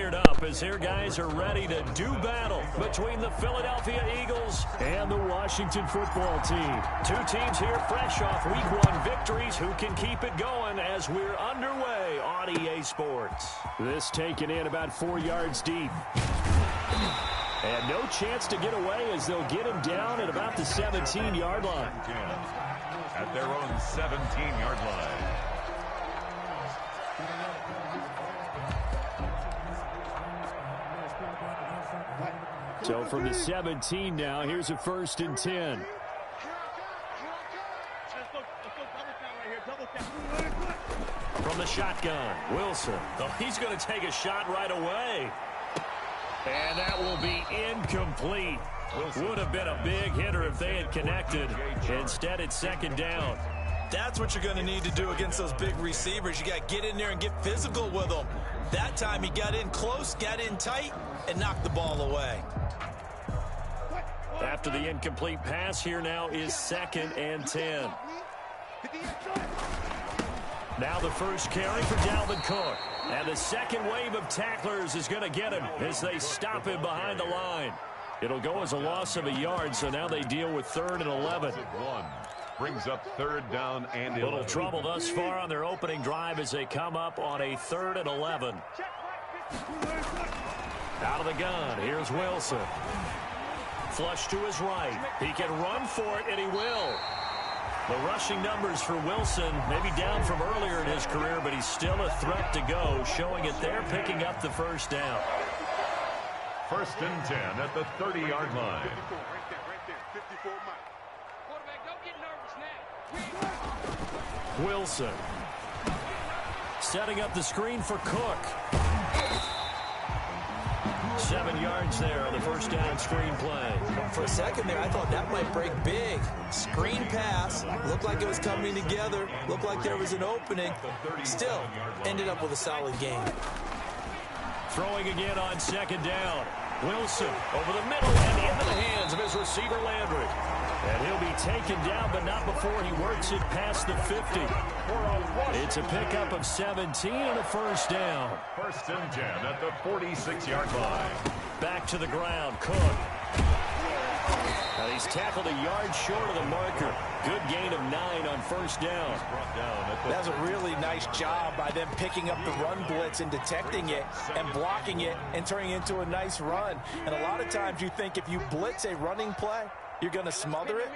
fired up as their guys are ready to do battle between the Philadelphia Eagles and the Washington football team. Two teams here fresh off Week 1 victories. Who can keep it going as we're underway on EA Sports? This taken in about 4 yards deep. And no chance to get away as they'll get him down at about the 17-yard line. At their own 17-yard line. So from the 17 now, here's a 1st and 10. From the shotgun, Wilson. Oh, he's going to take a shot right away. And that will be incomplete. Would have been a big hitter if they had connected. Instead, it's 2nd down. That's what you're going to need to do against those big receivers. You got to get in there and get physical with them. That time he got in close, got in tight, and knocked the ball away. After the incomplete pass, here now is 2nd and 10. Now the first carry for Dalvin Cook. And the second wave of tacklers is going to get him as they stop him behind the line. It'll go as a loss of a yard, so now they deal with 3rd and 11. Brings up 3rd down and 11. Little trouble thus far on their opening drive as they come up on a 3rd and 11. Out of the gun, here's Wilson. Flush to his right. He can run for it, and he will. The rushing numbers for Wilson maybe down from earlier in his career, but he's still a threat to go, showing it there, picking up the 1st down. 1st and 10 at the 30-yard line. Wilson setting up the screen for Cook. 7 yards there on the 1st down screen play. For a second there, I thought that might break big. Screen pass. Looked like it was coming together. Looked like there was an opening. Still, ended up with a solid game. Throwing again on 2nd down. Wilson over the middle and into the hands of his receiver Landry. And he'll be taken down, but not before he works it past the 50. It's a pickup of 17 and a 1st down. 1st and 10 at the 46-yard line. Back to the ground, Cook. Now he's tackled a yard short of the marker. Good gain of 9 on 1st down. That's a really nice job by them picking up the run blitz and detecting it and blocking it and turning it into a nice run. And a lot of times you think if you blitz a running play, you're going to smother it.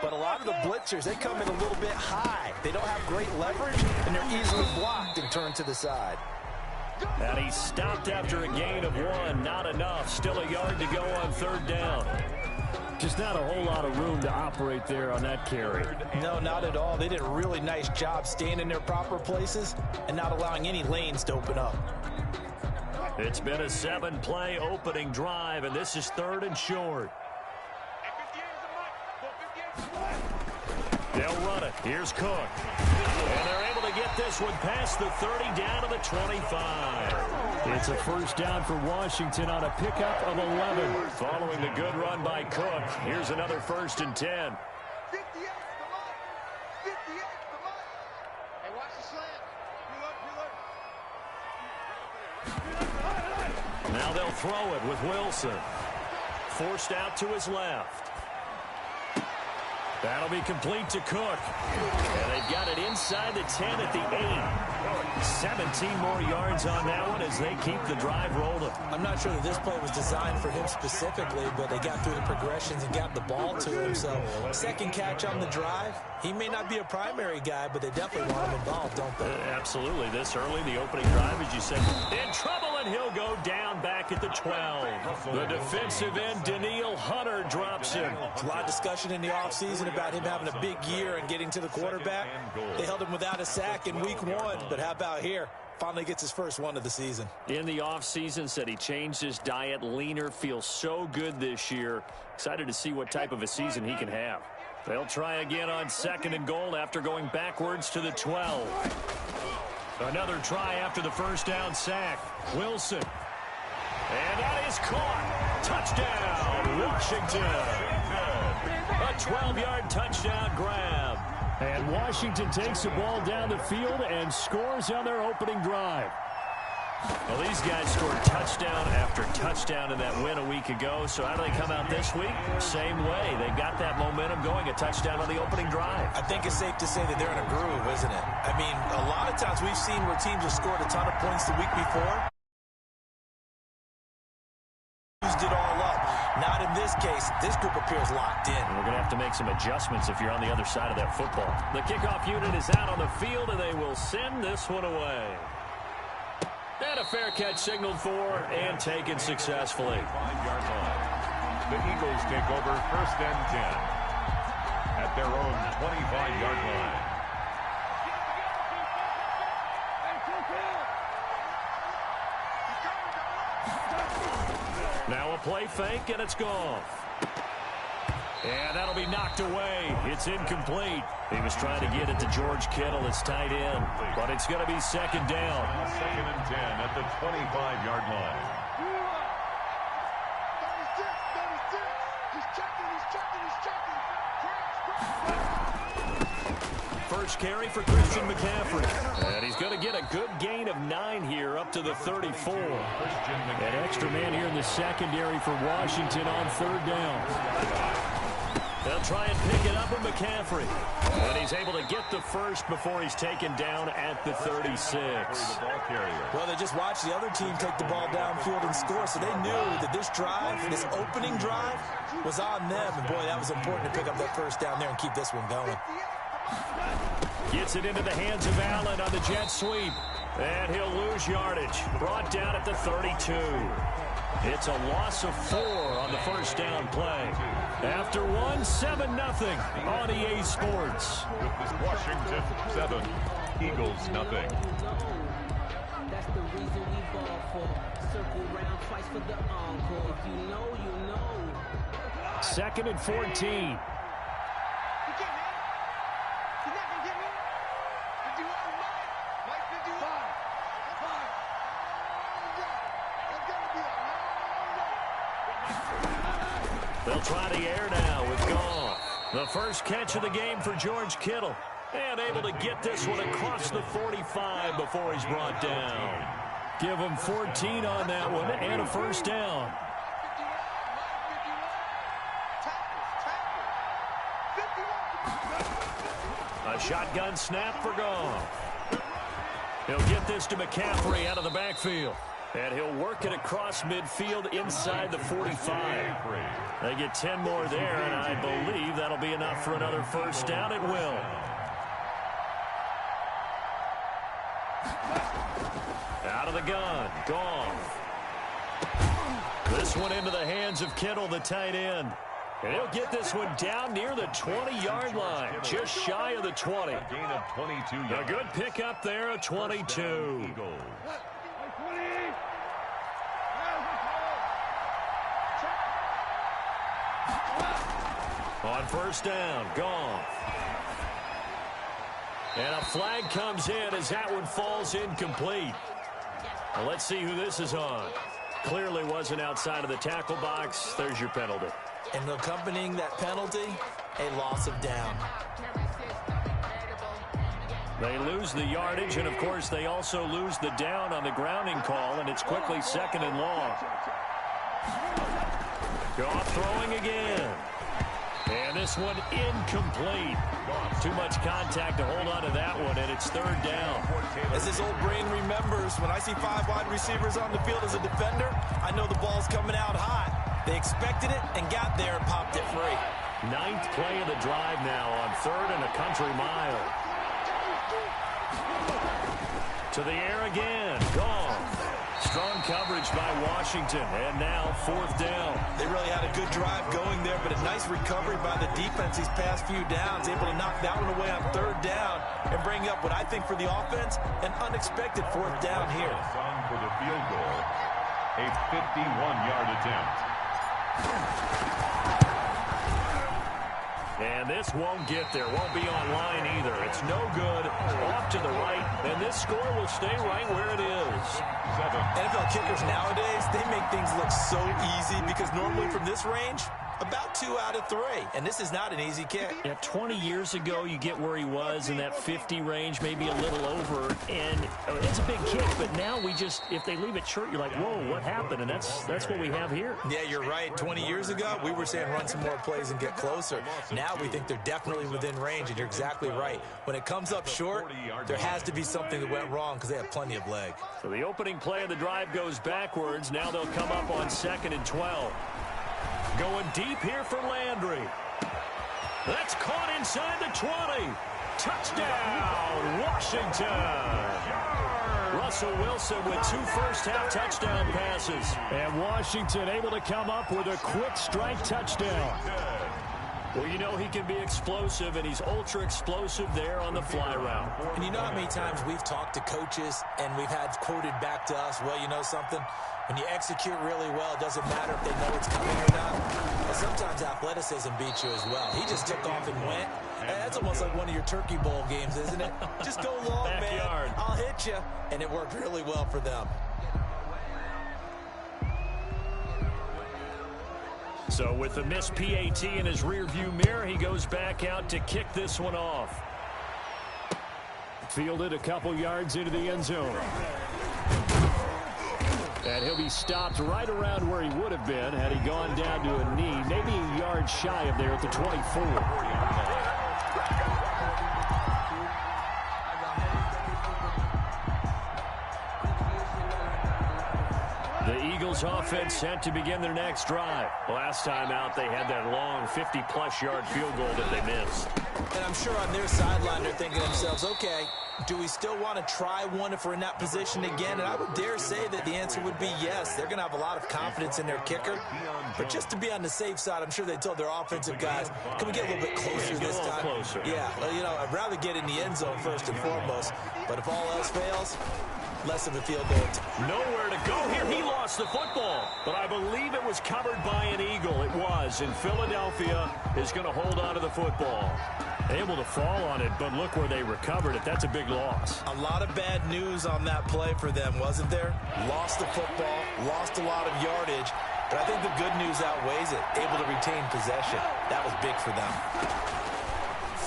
But a lot of the blitzers, they come in a little bit high. They don't have great leverage, and they're easily blocked and turned to the side. And he stopped after a gain of 1. Not enough. Still a yard to go on 3rd down. Just not a whole lot of room to operate there on that carry. No, not at all. They did a really nice job staying in their proper places and not allowing any lanes to open up. It's been a 7-play opening drive, and this is 3rd and short. They'll run it. Here's Cook. And they're able to get this one past the 30 down to the 25. It's a 1st down for Washington on a pickup of 11. Following the good run by Cook, here's another 1st and 10. Now they'll throw it with Wilson. Forced out to his left. That'll be complete to Cook. And they've got it inside the 10 at the 8. 17 more yards on that one as they keep the drive rolling. I'm not sure that this play was designed for him specifically, but they got through the progressions and got the ball to him. So, 2nd catch on the drive. He may not be a primary guy, but they definitely want him involved, don't they? Absolutely. This early, the opening drive, as you said, in trouble, and he'll go down back at the 12. The defensive end, Danielle Hunter, drops him. A lot of discussion in the offseason about him having a big year and getting to the quarterback. They held him without a sack in Week 1, but how about here? Finally gets his first one of the season. In the offseason, said he changed his diet, leaner, feels so good this year. Excited to see what type of a season he can have. They'll try again on 2nd and goal after going backwards to the 12. Another try after the 1st down sack. Wilson. And that is caught. Touchdown, Washington. A 12-yard touchdown grab. And Washington takes the ball down the field and scores on their opening drive. Well, these guys scored touchdowns. touchdown in that win a week ago. So how do they come out this week? Same way. They got that momentum going, a touchdown on the opening drive. I think it's safe to say that they're in a groove, isn't it? I mean, a lot of times we've seen where teams have scored a ton of points the week before. Used it all up. Not in this case. This group appears locked in. And we're going to have to make some adjustments if you're on the other side of that football. The kickoff unit is out on the field, and they will send this one away. And a fair catch signaled for and taken successfully. 5-yard line. The Eagles take over 1st and 10 at their own 25-yard line. Now a play fake, and it's gone. And that'll be knocked away. It's incomplete. He was trying to get it to George Kittle, his tight end. But it's going to be 2nd down. 2nd and 10 at the 25-yard line. First carry for Christian McCaffrey. And he's going to get a good gain of 9 here up to the 34. An extra man here in the secondary for Washington on 3rd down. They'll try and pick it up with McCaffrey. And he's able to get the first before he's taken down at the 36. Well, they just watched the other team take the ball downfield and score, so they knew that this drive, this opening drive, was on them. And, boy, that was important to pick up that first down there and keep this one going. Gets it into the hands of Allen on the jet sweep. And he'll lose yardage. Brought down at the 32. It's a loss of 4 on the first down play. After 7-0 on EA Sports. With this Washington 7, Eagles nothing. That's the reason we ball for. Circle round twice for the encore. If you know, you know. 2nd and 14. They'll try the air now with Goff. The first catch of the game for George Kittle. And able to get this one across the 45 before he's brought down. Give him 14 on that one and a first down. A shotgun snap for Goff. He'll get this to McCaffrey out of the backfield. And he'll work it across midfield inside the 45. They get 10 more there, and I believe that'll be enough for another first down. It will. Out of the gun. Goff. This one into the hands of Kittle, the tight end. And he'll get this one down near the 20-yard line, just shy of the 20. A gain of 22 yards. A good pickup there, a 22. On first down, Goff. And a flag comes in as that one falls incomplete. Well, let's see who this is on. Clearly wasn't outside of the tackle box. There's your penalty. And accompanying that penalty, a loss of down. They lose the yardage, and, of course, they also lose the down on the grounding call, and it's quickly 2nd and long. Goff throwing again. And this one incomplete. Too much contact to hold on to that one, and it's 3rd down. As his old brain remembers, when I see 5 wide receivers on the field as a defender, I know the ball's coming out hot. They expected it and got there and popped it free. 9th play of the drive now on 3rd and a country mile. To the air again. Goff. Strong coverage by Washington, and now 4th down. They really had a good drive going there, but a nice recovery by the defense these past few downs, able to knock that one away on 3rd down and bring up what I think for the offense, an unexpected 4th down here. On for the field goal, a 51-yard attempt. And this won't get there, won't be online either. It's no good, off to the right, and this score will stay right where it is. 7. NFL kickers nowadays, they make things look so easy because normally from this range, About 2 out of 3, and this is not an easy kick. Yeah, 20 years ago, you get where he was in that 50 range, maybe a little over, and it's a big kick, but now we just, if they leave it short, you're like, whoa, what happened? And that's what we have here. Yeah, you're right. 20 years ago, we were saying run some more plays and get closer. Now we think they're definitely within range, and you're exactly right. When it comes up short, there has to be something that went wrong because they have plenty of leg. So the opening play of the drive goes backwards. Now they'll come up on 2nd and 12. Going deep here for Landry. That's caught inside the 20. Touchdown, Washington. Russell Wilson with 2 first-half touchdown passes. And Washington able to come up with a quick strike touchdown. Well, you know he can be explosive, and he's ultra-explosive there on the fly route. And you know how many times we've talked to coaches and we've had quoted back to us, well, you know something? When you execute really well, it doesn't matter if they know it's coming or not. But sometimes athleticism beats you as well. He just took off and went. That's almost like one of your Turkey Bowl games, isn't it? Just go long, Backyard. man. I'll hit you. And it worked really well for them. So with the missed PAT in his rearview mirror, he goes back out to kick this one off. Fielded a couple yards into the end zone. And he'll be stopped right around where he would have been had he gone down to a knee, maybe a yard shy of there at the 24. The Eagles offense set to begin their next drive. Last time out, they had that long 50-plus yard field goal that they missed. And I'm sure on their sideline they're thinking to themselves, okay, do we still want to try one if we're in that position again? And I would dare say that the answer would be yes. They're going to have a lot of confidence in their kicker. But just to be on the safe side, I'm sure they told their offensive guys, can we get a little bit closer this time? Closer. Yeah, well, you know, I'd rather get in the end zone first and foremost. But if all else fails, less of a field goal. Nowhere to go here. He lost the football. But I believe it was covered by an Eagle. It was. And Philadelphia is going to hold on to the football. Able to fall on it, but look where they recovered it. That's a big loss. A lot of bad news on that play for them, wasn't there? Lost the football, lost a lot of yardage, but I think the good news outweighs it. Able to retain possession. That was big for them.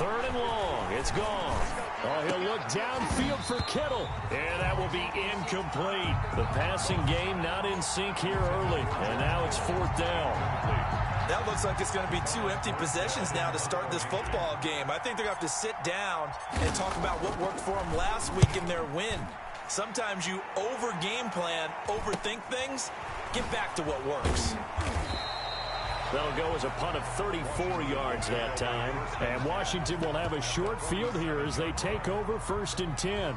3rd and long. It's gone. Oh, he'll look downfield for Kittle. And that will be incomplete. The passing game not in sync here early. And now it's 4th down. That looks like it's going to be 2 empty possessions now to start this football game. I think they're going to have to sit down and talk about what worked for them last week in their win. Sometimes you over-game plan, overthink things. Get back to what works. That'll go as a punt of 34 yards that time. And Washington will have a short field here as they take over 1st and 10.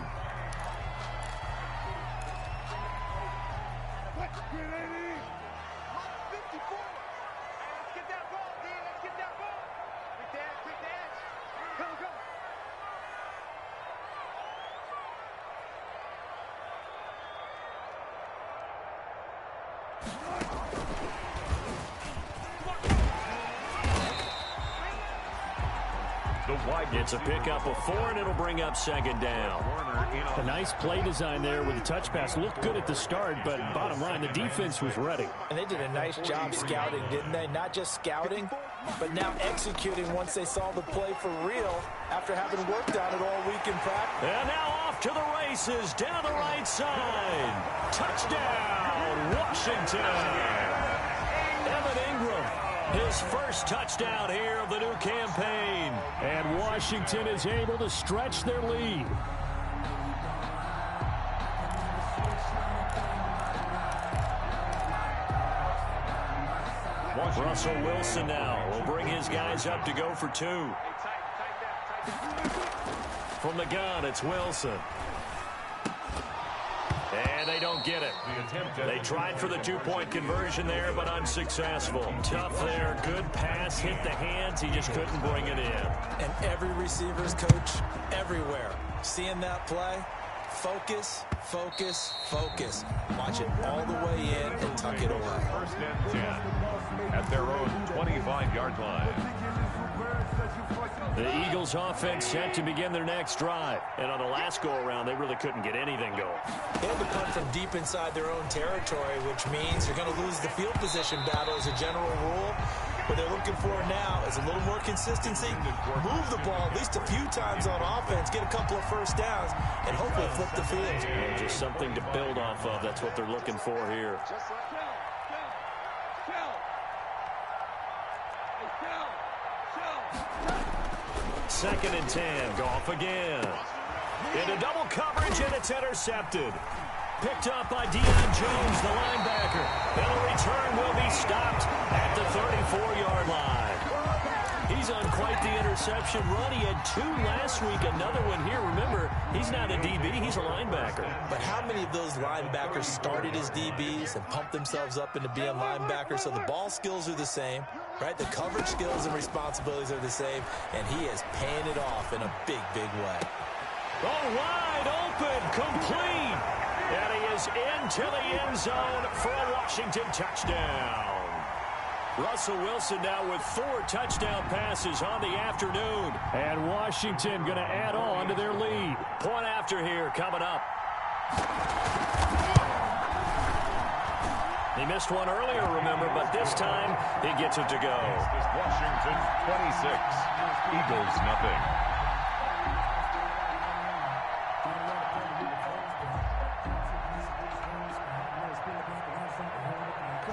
It's a pickup of 4, and it'll bring up 2nd down. A nice play design there with the touch pass. Looked good at the start, but bottom line, the defense was ready. And they did a nice job scouting, didn't they? Not just scouting, but now executing once they saw the play for real after having worked on it all week in practice. And now off to the races down the right side. Touchdown, Washington. Evan Ingram. His first touchdown here of the new campaign. And Washington is able to stretch their lead. Russell Wilson now will bring his guys up to go for 2. From the gun, it's Wilson. And they don't get it. They tried for the 2-point conversion there, but unsuccessful. Tough there. Good pass. Hit the hands. He just couldn't bring it in. And every receiver's coach everywhere. Seeing that play, focus, focus, focus. Watch it all the way in and tuck it away. 1st and 10 at their own 25-yard line. The Eagles offense set to begin their next drive. And on the last go-around, they really couldn't get anything going. They had to punt from deep inside their own territory, which means you're going to lose the field position battle as a general rule. What they're looking for now is a little more consistency, move the ball at least a few times on offense, get a couple of first downs, and hopefully flip the field. And just something to build off of. That's what they're looking for here. Second and 10. Goff again. Into double coverage, and it's intercepted. Picked up by Deion Jones, the linebacker. And the return will be stopped at the 34-yard line. He's on quite the interception run. He had 2 last week, another one here. Remember, he's not a DB, he's a linebacker. But how many of those linebackers started as DBs and pumped themselves up into being linebackers? So the ball skills are the same, right? The coverage skills and responsibilities are the same, and he is paying it off in a big, big way. Oh, wide open, complete. And he is into the end zone for a Washington touchdown. Russell Wilson now with 4 touchdown passes on the afternoon. And Washington going to add on to their lead. Point after here coming up. He missed one earlier, remember, but this time he gets it to go. Washington 26, Eagles nothing.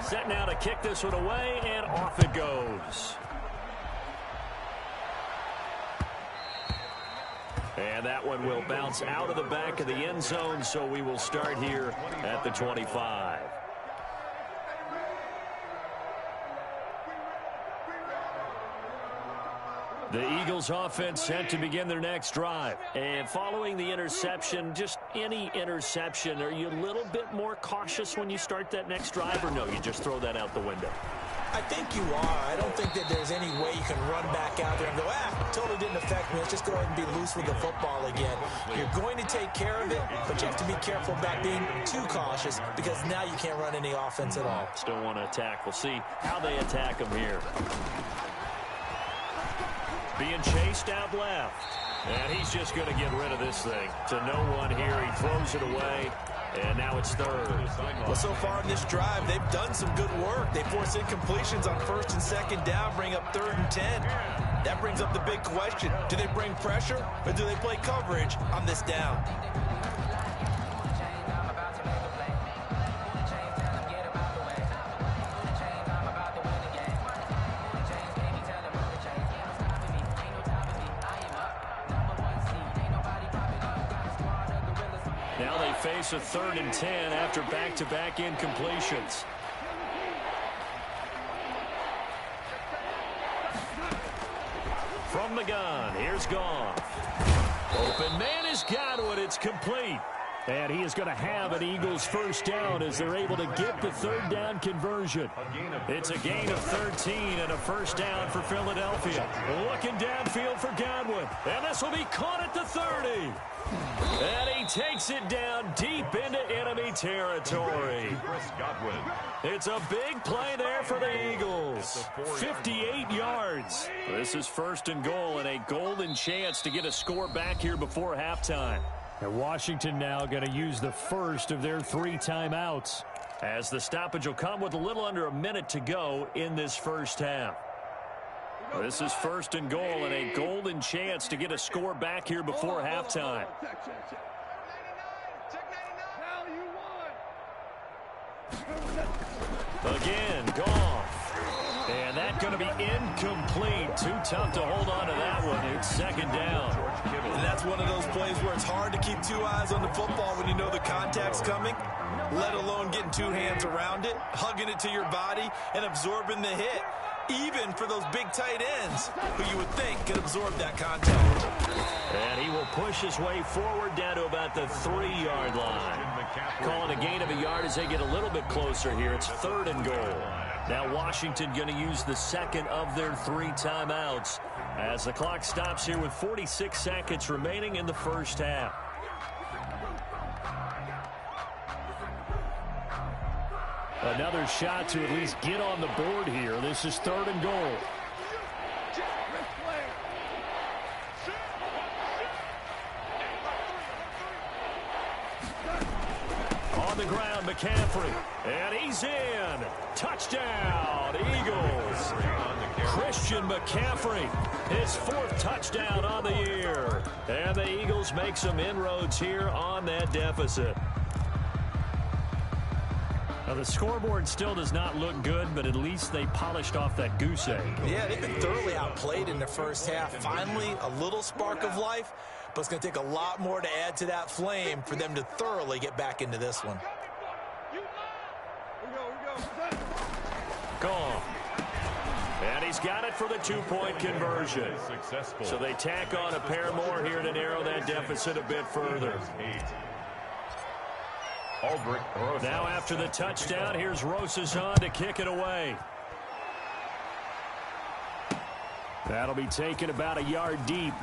Set now to kick this one away, and off it goes. And that one will bounce out of the back of the end zone, so we will start here at the 25. The Eagles offense set to begin their next drive. And following the interception, just any interception, are you a little bit more cautious when you start that next drive, or no, you just throw that out the window? I think you are. I don't think that there's any way you can run back out there and go, totally didn't affect me. Let's just go ahead and be loose with the football again. You're going to take care of it, but you have to be careful about being too cautious because now you can't run any offense at all. Still want to attack. We'll see how they attack them here. Being chased out left. And he's just going to get rid of this thing. To no one here. He throws it away. And now it's third. Well, so far in this drive, they've done some good work. They force incompletions on 1st and 2nd down, bring up 3rd and 10. That brings up the big question. Do they bring pressure or do they play coverage on this down? Now they face a 3rd and 10 after back-to-back incompletions. From the gun, here's Goff. Open man is Godwin. It's complete. And he is going to have an Eagles first down as they're able to get the 3rd down conversion. It's a gain of 13 and a first down for Philadelphia. Looking downfield for Godwin. And this will be caught at the 30. And he takes it down deep into enemy territory. It's a big play there for the Eagles. 58 yards. This is 1st and goal and a golden chance to get a score back here before halftime. And Washington now going to use the first of their 3 timeouts, as the stoppage will come with a little under a minute to go in this first half. This is 1st and goal and a golden chance to get a score back here before halftime. Again, Goff. And that's going to be incomplete. Too tough to hold on to that one. It's 2nd down. And that's one of those plays where it's hard to keep 2 eyes on the football when you know the contact's coming, let alone getting 2 hands around it, hugging it to your body, and absorbing the hit. Even for those big tight ends who you would think could absorb that contact. And he will push his way forward down to about the 3-yard line. Calling a gain of a yard as they get a little bit closer here. It's 3rd and goal. Now Washington going to use the 2nd of their 3 timeouts as the clock stops here with 46 seconds remaining in the first half. Another shot to at least get on the board here. This is 3rd and goal. On on the ground, McCaffrey. And he's in. Touchdown, Eagles. Christian McCaffrey, his 4th touchdown on the year. And the Eagles make some inroads here on that deficit. Now, the scoreboard still does not look good, but at least they polished off that goose egg. Yeah, they've been thoroughly outplayed in the first half. Finally, a little spark of life, but it's going to take a lot more to add to that flame for them to thoroughly get back into this one. Gone. And he's got it for the 2-point conversion. So they tack on a pair more here to narrow that deficit a bit further. Now after the touchdown, here's Rosas on to kick it away. That'll be taken about a yard deep.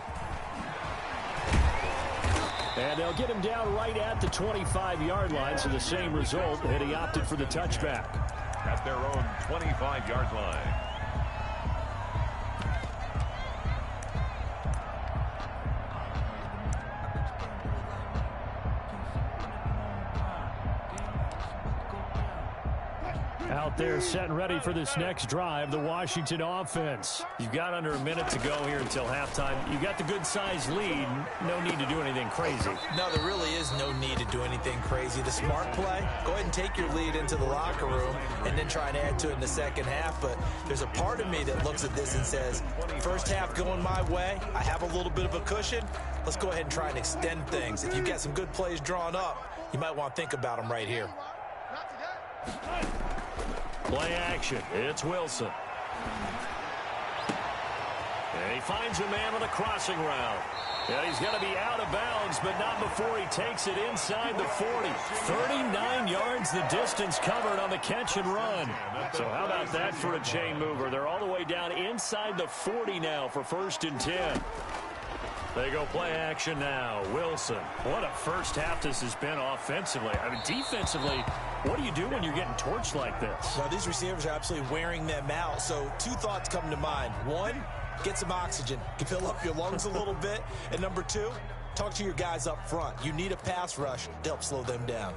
And they'll get him down right at the 25-yard line, so the same result, and he opted for the touchback. At their own 25-yard line. Out there set and ready for this next drive, the Washington offense. You've got under a minute to go here until halftime. You've got the good-sized lead. No need to do anything crazy. No, there really is no need to do anything crazy. The smart play, go ahead and take your lead into the locker room and then try and add to it in the second half. But there's a part of me that looks at this and says, first half going my way, I have a little bit of a cushion. Let's go ahead and try and extend things. If you've got some good plays drawn up, you might want to think about them right here. Play action. It's Wilson. And he finds a man on a crossing route. And he's going to be out of bounds, but not before he takes it inside the 40. 39 yards the distance covered on the catch and run. So how about that for a chain mover? They're all the way down inside the 40 now for 1st and 10. They go play action now. Wilson. What a first half this has been offensively. I mean, defensively, what do you do when you're getting torched like this? Well, these receivers are absolutely wearing them out. So 2 thoughts come to mind. 1, get some oxygen. You fill up your lungs a little bit. And number 2, talk to your guys up front. You need a pass rush to help slow them down.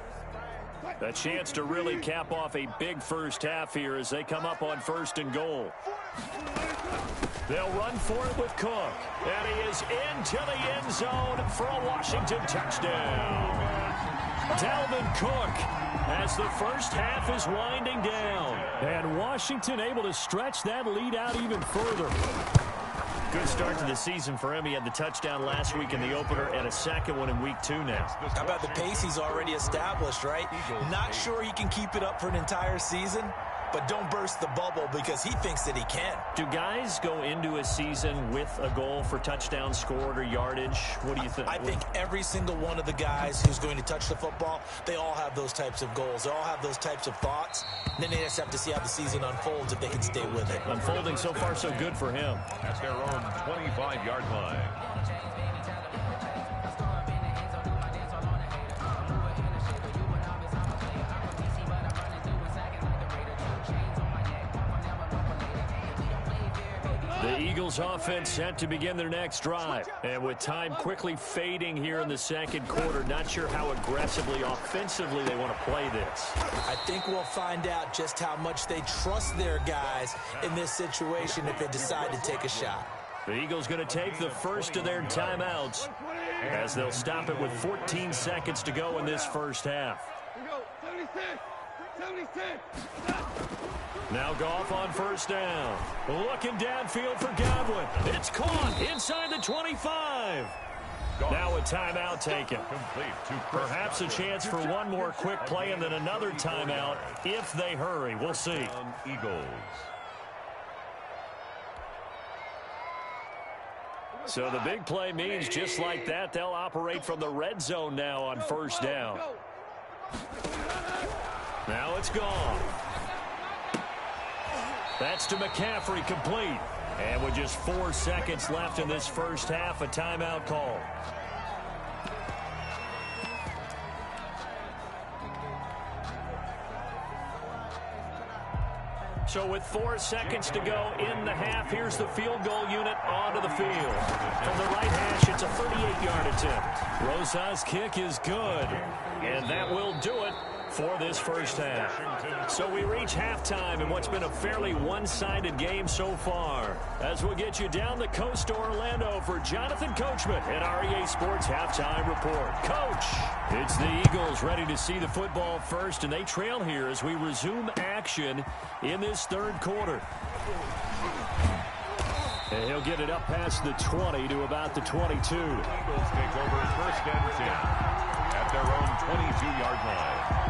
A chance to really cap off a big first half here as they come up on 1st and goal. They'll run for it with Cook. And he is into the end zone for a Washington touchdown. Dalvin Cook as the first half is winding down. And Washington able to stretch that lead out even further. Good start to the season for him. He had the touchdown last week in the opener and a second one in week 2 now. How about the pace he's already established, right? Not sure he can keep it up for an entire season, but don't burst the bubble because he thinks that he can. Do guys go into a season with a goal for touchdown scored or yardage? What do you think? I think every single one of the guys who's going to touch the football, they all have those types of goals. They all have those types of thoughts. And then they just have to see how the season unfolds if they can stay with it. Unfolding so far so good for him. At their own 25-yard line. The Eagles offense set to begin their next drive. And with time quickly fading here in the second quarter, not sure how aggressively, offensively they want to play this. I think we'll find out just how much they trust their guys in this situation if they decide to take a shot. The Eagles going to take the first of their timeouts as they'll stop it with 14 seconds to go in this first half. Now Goff on 1st down. Looking downfield for Godwin. It's caught inside the 25. Now a timeout taken. Perhaps a chance for one more quick play and then another timeout if they hurry. We'll see. Eagles. So the big play means just like that, they'll operate from the red zone now on 1st down. Now it's gone. That's to McCaffrey, complete. And with just 4 seconds left in this first half, a timeout call. So with 4 seconds to go in the half, here's the field goal unit onto the field. From the right hash, it's a 38-yard attempt. Rosas' kick is good. And that will do it for this first half. So we reach halftime in what's been a fairly one-sided game so far. As we'll get you down the coast to Orlando for Jonathan Coachman at our EA Sports Halftime Report. Coach, it's the Eagles ready to see the football first, and they trail here as we resume action in this third quarter. And he'll get it up past the 20 to about the 22. Eagles take over first and 10 at their own 22-yard line.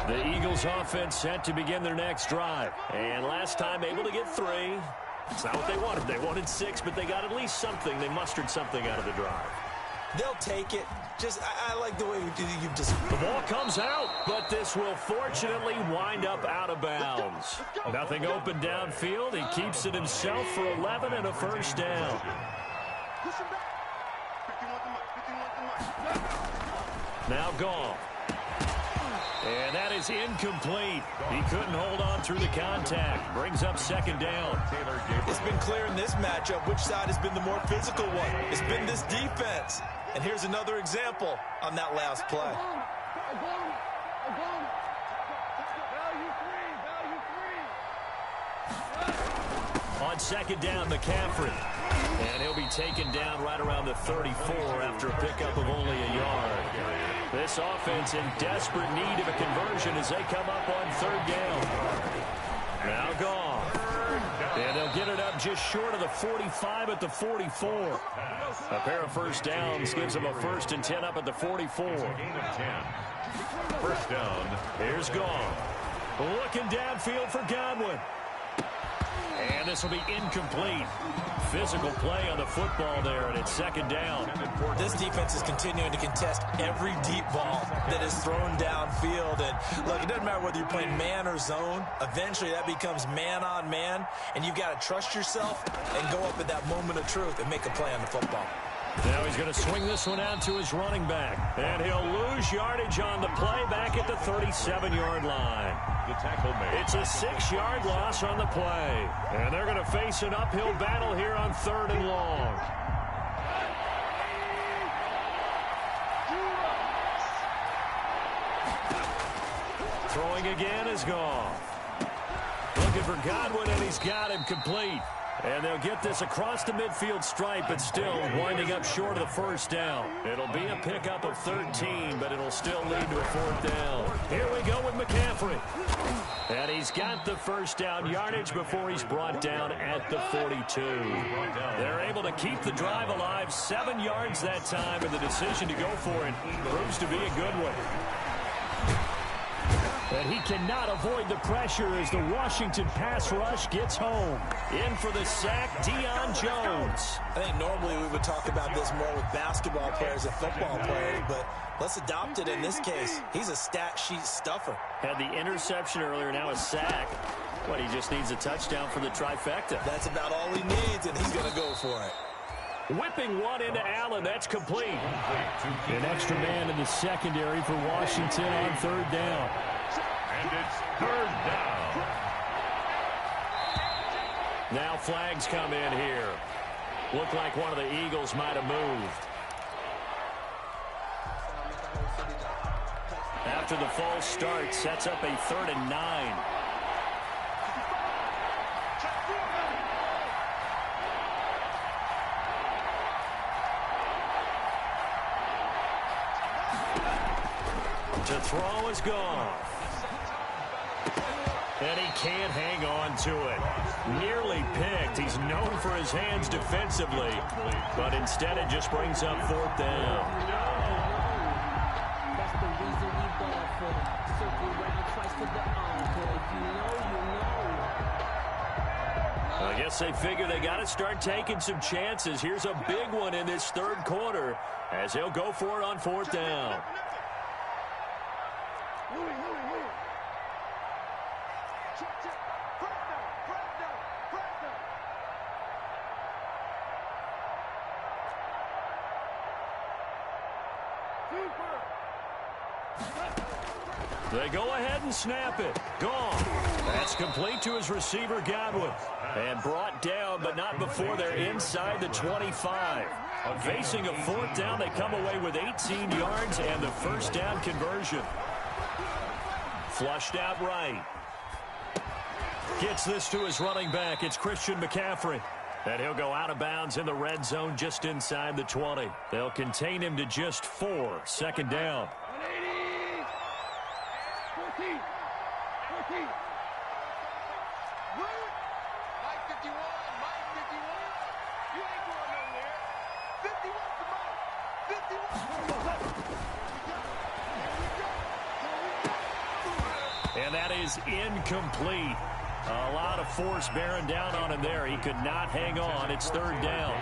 The Eagles offense set to begin their next drive. And last time able to get 3. It's not what they wanted. They wanted 6, but they got at least something. They mustered something out of the drive. They'll take it. I like the way you just... The ball comes out, but this will fortunately wind up out of bounds. Nothing open downfield. He keeps it himself for 11 and a first down. Now Goff. And that is incomplete. He couldn't hold on through the contact. Brings up second down. It's been clear in this matchup which side has been the more physical one. It's been this defense. And here's another example on that last play. On second down, McCaffrey. And he'll be taken down right around the 34 after a pickup of only a yard. This offense in desperate need of a conversion as they come up on third down. Now Goff. And they'll get it up just short of the 45 at the 44. A pair of first downs gives them a 1st and 10 up at the 44. Gain of 10. First down. Here's Goff. Looking downfield for Godwin. And this will be incomplete. Physical play on the football there, and it's second down. This defense is continuing to contest every deep ball that is thrown downfield. And look, it doesn't matter whether you're playing man or zone. Eventually, that becomes man on man, and you've got to trust yourself and go up at that moment of truth and make a play on the football. Now he's going to swing this one out to his running back. And he'll lose yardage on the play back at the 37-yard line. The tackle made. It's a 6-yard loss on the play. And they're going to face an uphill battle here on third and long. Throwing again is Goff. Looking for Godwin, and he's got him complete. And they'll get this across the midfield stripe, but still winding up short of the first down. It'll be a pickup of 13, but it'll still lead to a 4th down. Here we go with McCaffrey. And he's got the first down yardage before he's brought down at the 42. They're able to keep the drive alive, 7 yards that time, and the decision to go for it proves to be a good one. And he cannot avoid the pressure as the Washington pass rush gets home. In for the sack, Deion Jones. I think normally we would talk about this more with basketball players and football players, but let's adopt it in this case. He's a stat sheet stuffer. Had the interception earlier, now a sack. What, he just needs a touchdown for the trifecta. That's about all he needs, and he's going to go for it. Whipping one into Allen. That's complete. An extra man in the secondary for Washington on third down. And it's third down. Now flags come in here. Looked like one of the Eagles might have moved. After the false start, sets up a 3rd and 9. To throw is Goff. And he can't hang on to it. Nearly picked. He's known for his hands defensively. But instead it just brings up 4th down. That's the reason we ball for. Circle round twice for the encore. If you know, you know. I guess they figure they got to start taking some chances. Here's a big one in this third quarter as he'll go for it on 4th down. They go ahead and snap it. Gone. That's complete to his receiver, Godwin. And brought down, but not before they're inside the 25. Facing a fourth down, they come away with 18 yards and the first down conversion. Flushed out right. Gets this to his running back. It's Christian McCaffrey. And he'll go out of bounds in the red zone just inside the 20. They'll contain him to just 4. Second down. 14. Mike 51. Mike 51. You ain't going nowhere. 51 to Mike. 51. And that is incomplete. A lot of force bearing down on him there. He could not hang on. It's third down.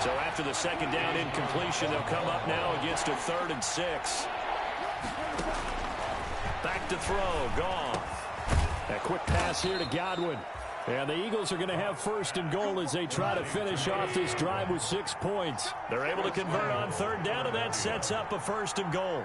So after the second down incompletion, they'll come up now against a 3rd and 6. Back to throw. Gone. A quick pass here to Godwin. And the Eagles are going to have 1st and goal as they try to finish off this drive with 6 points. They're able to convert on third down, and that sets up a 1st and goal.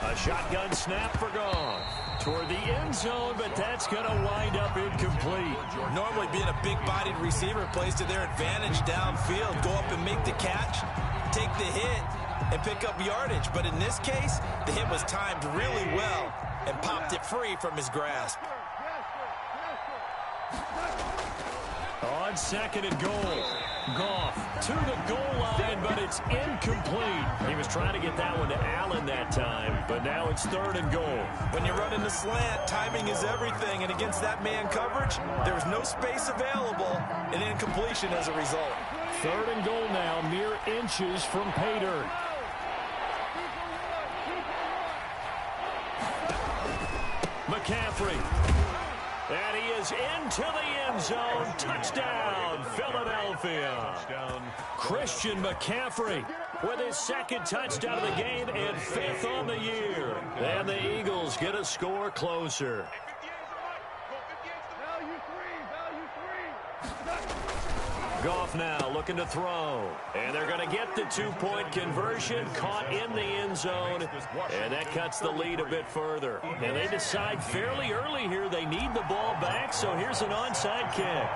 A shotgun snap for Goff. Toward the end zone, but that's going to wind up incomplete. Normally being a big-bodied receiver plays to their advantage downfield. Go up and make the catch, take the hit, and pick up yardage. But in this case, the hit was timed really well and popped it free from his grasp. On 2nd and goal. Goff to the goal line, but it's incomplete. He was trying to get that one to Allen that time, but now it's 3rd and goal. When you're running the slant, timing is everything, and against that man coverage, there's no space available, and incompletion as a result. 3rd and goal now, mere inches from pay dirt. McCaffrey. And he is into the end zone. Touchdown, Philadelphia. Christian McCaffrey with his 2nd touchdown of the game and 5th on the year. And the Eagles get a score closer. Goff now looking to throw. And they're going to get the 2-point conversion. Caught in the end zone. And that cuts the lead a bit further. And they decide fairly early here they need the ball back. So here's an onside kick.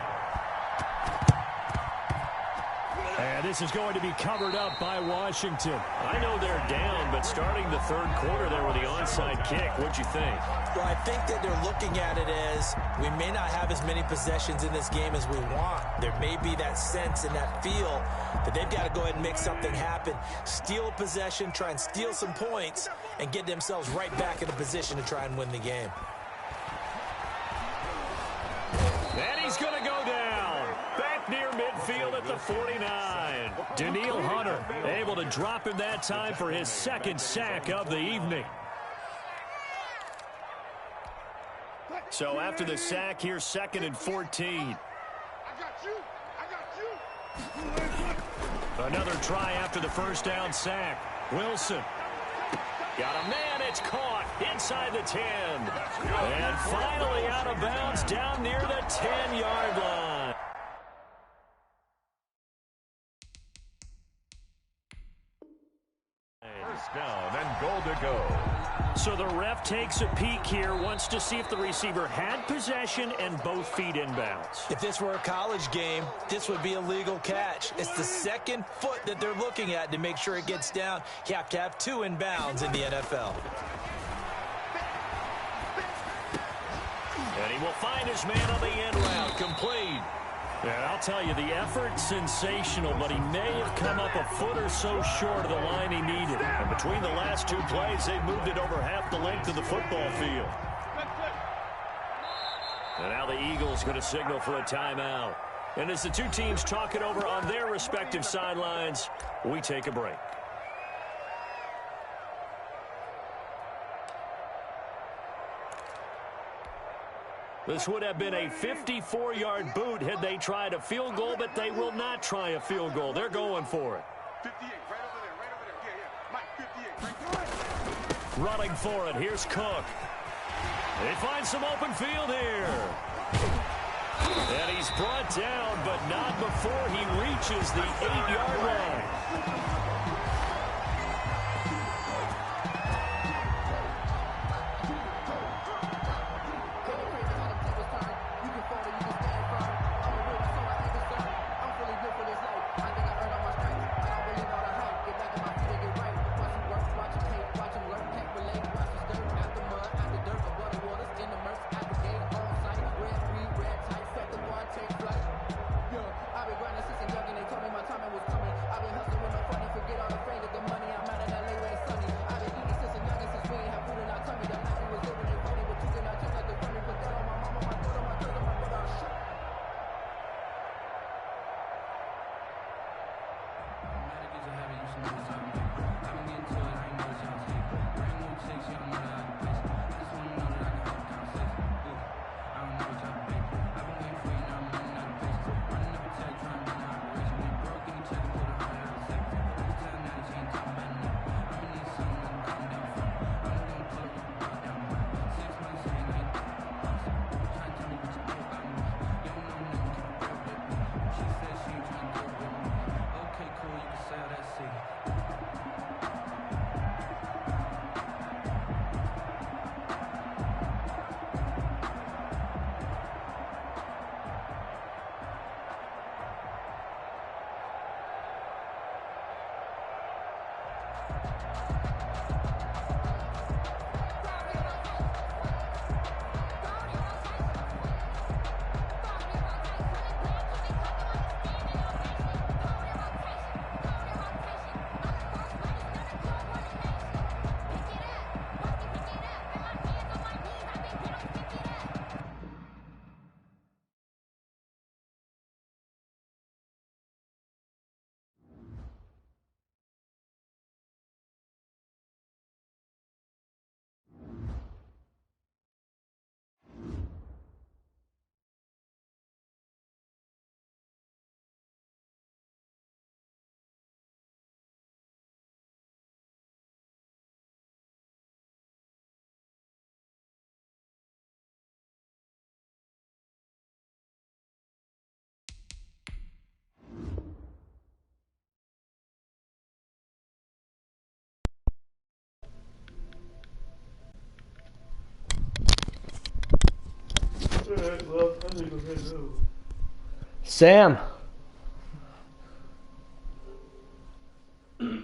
And this is going to be covered up by Washington. I know they're down, but starting the 3rd quarter there with the onside kick, what'd you think? Well, I think that they're looking at it as we may not have as many possessions in this game as we want. There may be that sense and that feel that they've got to go ahead and make something happen. Steal a possession, try and steal some points, and get themselves right back in a position to try and win the game. And he's going to go down. Back near midfield at the 49. Daniil Hunter able to drop him that time for his 2nd sack of the evening. So after the sack, here's 2nd and 14. Another try after the 1st down sack. Wilson. Got a man, it's caught inside the 10. And finally out of bounds down near the 10-yard line. First down and goal to go. So the ref takes a peek here, wants to see if the receiver had possession and both feet inbounds. If this were a college game, this would be a legal catch. It's the 2nd foot that they're looking at to make sure it gets down. You have to have 2 inbounds in the NFL. And he will find his man on the end route, complete. Yeah, I'll tell you, the effort's sensational, but he may have come up a foot or so short of the line he needed. And between the last 2 plays, they've moved it over half the length of the football field. And now the Eagles going to signal for a timeout. And as the 2 teams talk it over on their respective sidelines, we take a break. This would have been a 54-yard boot had they tried a field goal, but they will not try a field goal. They're going for it. 58, right over there, right over there. Yeah, Mike 58, right there. Running for it, here's Cook. They find some open field here. And he's brought down, but not before he reaches the 8-yard line. Sam. Did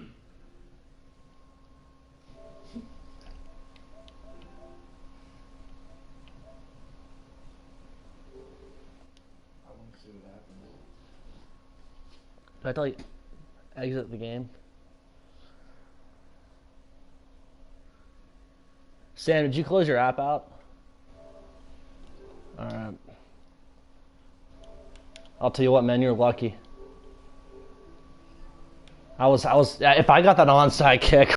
I tell you, exit the game? Sam, did you close your app out? Alright. I'll tell you what, man, you're lucky. If I got that onside kick